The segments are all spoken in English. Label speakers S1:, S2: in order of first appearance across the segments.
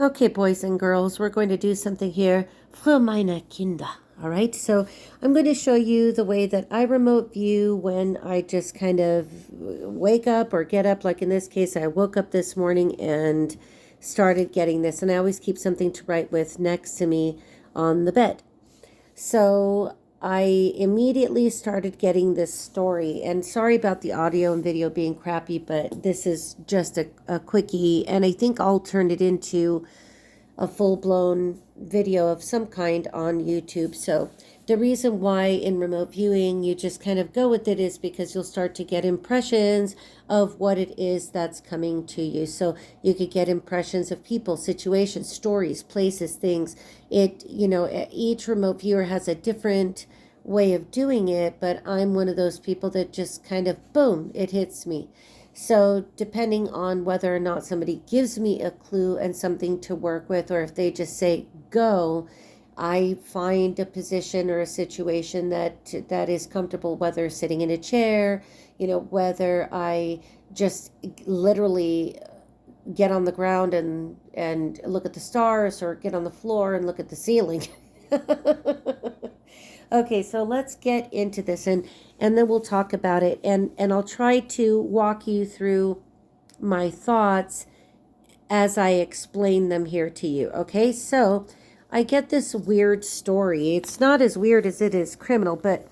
S1: Okay, boys and girls, we're going to do something here für meine Kinder. All right, so I'm going to show you the way that I remote view when I just kind of wake up or get up. Like in this case, I woke up this morning and started getting this, and I always keep something to write with next to me on the bed. So I immediately started getting this story, and sorry about the audio and video being crappy, but this is just a quickie, and I think I'll turn it into a full-blown video of some kind on YouTube. So the reason why in remote viewing you just kind of go with it is because you'll start to get impressions of what it is that's coming to you. So you could get impressions of people, situations, stories, places, things. Each remote viewer has a different way of doing it, but I'm one of those people that just kind of, boom, it hits me. So depending on whether or not somebody gives me a clue and something to work with, or if they just say go, I find a position or a situation that is comfortable, whether sitting in a chair, whether I just literally get on the ground and look at the stars, or get on the floor and look at the ceiling. Okay, so let's get into this, and then we'll talk about it, and I'll try to walk you through my thoughts as I explain them here to you. Okay, so I get this weird story. It's not as weird as it is criminal, but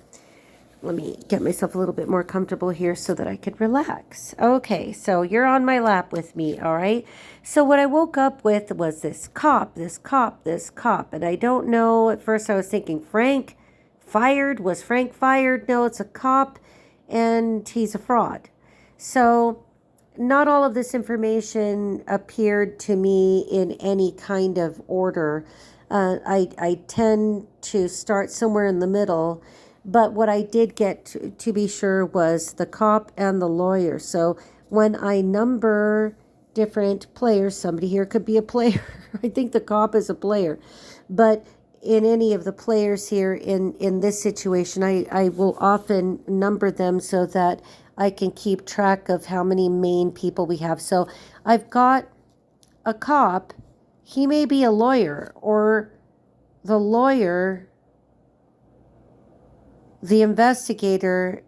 S1: let me get myself a little bit more comfortable here so that I could relax. Okay, so you're on my lap with me, all right? So what I woke up with was this cop, and I don't know, at first I was thinking Frank fired. Was Frank fired? No, it's a cop, and he's a fraud. So not all of this information appeared to me in any kind of order. I tend to start somewhere in the middle, but what I did get to be sure was the cop and the lawyer. So when I number different players, somebody here could be a player. I think the cop is a player, but in any of the players here in this situation, I will often number them so that I can keep track of how many main people we have. So I've got a cop. He may be a lawyer, or the lawyer, the investigator,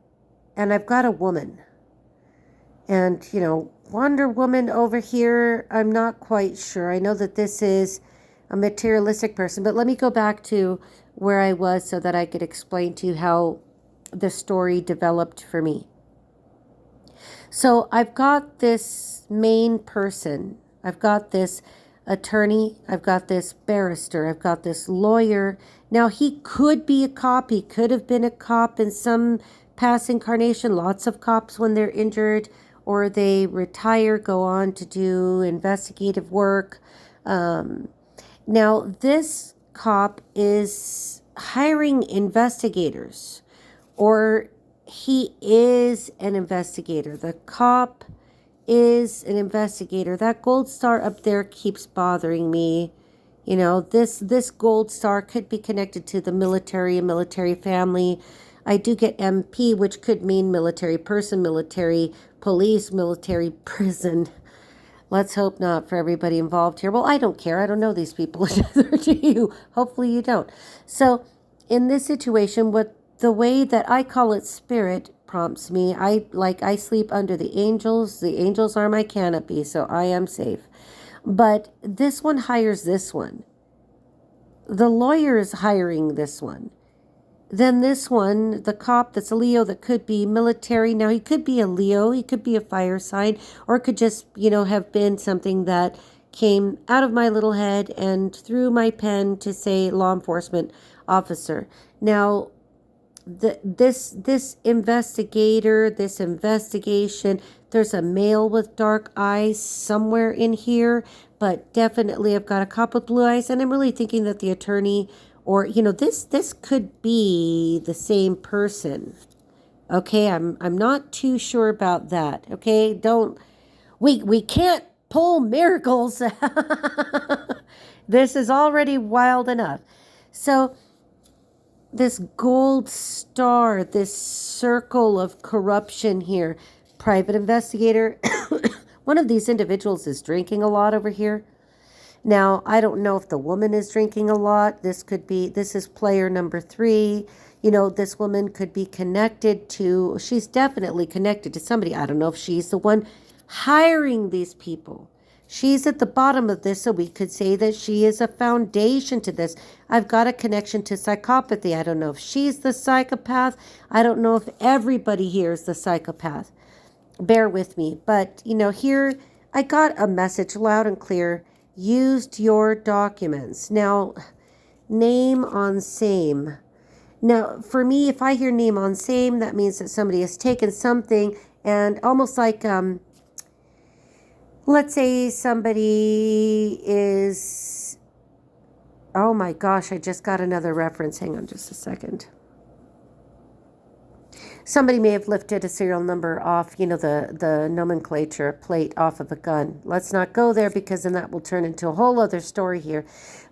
S1: and I've got a woman. And, Wonder Woman over here, I'm not quite sure. I know that this is a materialistic person, but let me go back to where I was so that I could explain to you how the story developed for me. So I've got this main person. I've got this attorney. I've got this barrister. I've got this lawyer. Now, he could be a cop. He could have been a cop in some past incarnation. Lots of cops, when they're injured or they retire, go on to do investigative work. Now, this cop is hiring investigators, or he is an investigator. The cop is an investigator. That gold star up there keeps bothering me. This gold star could be connected to the military and military family. I do get MP, which could mean military person, military police, military prison. Let's hope not for everybody involved here. Well, I don't care. I don't know these people. Neither do you. Hopefully you don't. So in this situation, the way that I call it spirit prompts me, I sleep under the angels. The angels are my canopy, so I am safe. But this one hires this one. The lawyer is hiring this one. Then this one, the cop that's a Leo, that could be military. Now, he could be a Leo, he could be a fire sign, or it could just, have been something that came out of my little head and through my pen to say law enforcement officer. Now, this investigator, this investigation, there's a male with dark eyes somewhere in here, but definitely I've got a cop with blue eyes, and I'm really thinking that the attorney, or this could be the same person. Okay, I'm not too sure about that. Okay, we can't pull miracles. This is already wild enough. So this gold star, this circle of corruption here, private investigator. One of these individuals is drinking a lot over here. Now, I don't know if the woman is drinking a lot. This is player number 3. This woman could be connected to, she's definitely connected to somebody. I don't know if she's the one hiring these people. She's at the bottom of this, so we could say that she is a foundation to this. I've got a connection to psychopathy. I don't know if she's the psychopath. I don't know if everybody here is the psychopath. Bear with me. But, here I got a message loud and clear. Used your documents. Now, name on same. Now, for me, if I hear name on same, that means that somebody has taken something and almost like, let's say somebody is, oh my gosh, I just got another reference. Hang on just a second. Somebody may have lifted a serial number off, the nomenclature plate off of a gun. Let's not go there because then that will turn into a whole other story here.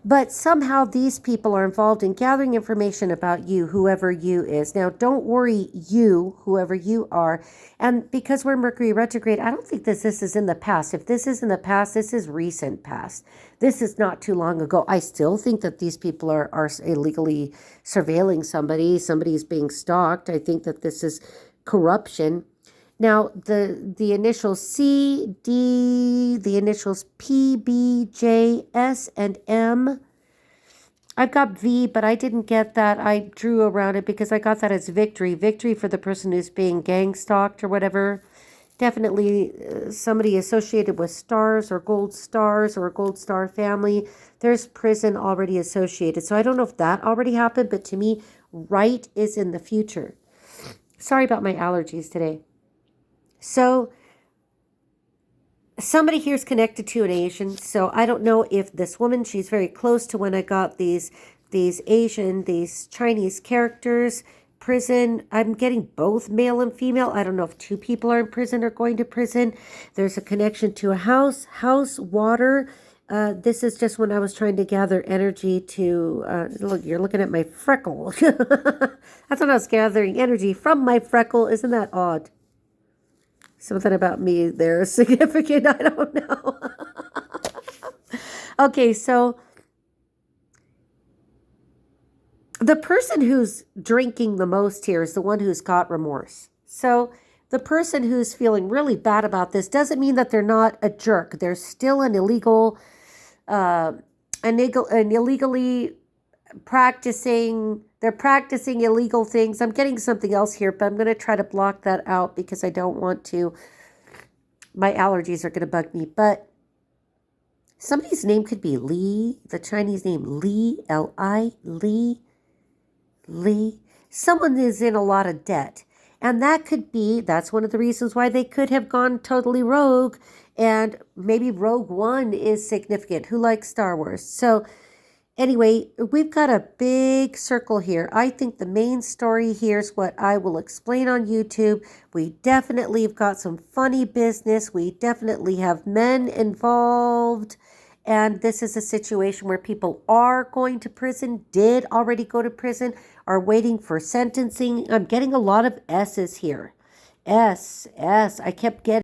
S1: But somehow these people are involved in gathering information about you, whoever you is. Now, don't worry, you, whoever you are. And because we're Mercury retrograde, I don't think this is in the past. If this is in the past, this is recent past. This is not too long ago. I still think that these people are illegally surveilling somebody. Somebody is being stalked. I think that this is corruption. Now, the initials C, D, the initials P, B, J, S, and M. I've got V, but I didn't get that. I drew around it because I got that as victory. Victory for the person who's being gang stalked or whatever. Definitely somebody associated with stars or a gold star family. There's prison already associated. So I don't know if that already happened, but to me, right is in the future. Sorry about my allergies today. So somebody here is connected to an Asian. So I don't know if this woman, she's very close to when I got these Chinese characters. Prison, I'm getting both male and female. I don't know if 2 people are in prison or going to prison. There's a connection to a house, water. This is just when I was trying to gather energy to, look, you're looking at my freckle. That's when I was gathering energy from my freckle. Isn't that odd? Something about me there is significant. I don't know. Okay, so the person who's drinking the most here is the one who's got remorse. So the person who's feeling really bad about this doesn't mean that they're not a jerk. They're still an illegally practicing. They're practicing illegal things. I'm getting something else here, but I'm going to try to block that out because I don't want to. My allergies are going to bug me. But somebody's name could be Lee. The Chinese name Lee, L-I, Lee. Someone is in a lot of debt. And that's one of the reasons why they could have gone totally rogue. And maybe Rogue One is significant. Who likes Star Wars? So anyway, we've got a big circle here. I think the main story here is what I will explain on YouTube. We definitely have got some funny business. We definitely have men involved. And this is a situation where people are going to prison, did already go to prison, are waiting for sentencing. I'm getting a lot of S's here. S. I kept getting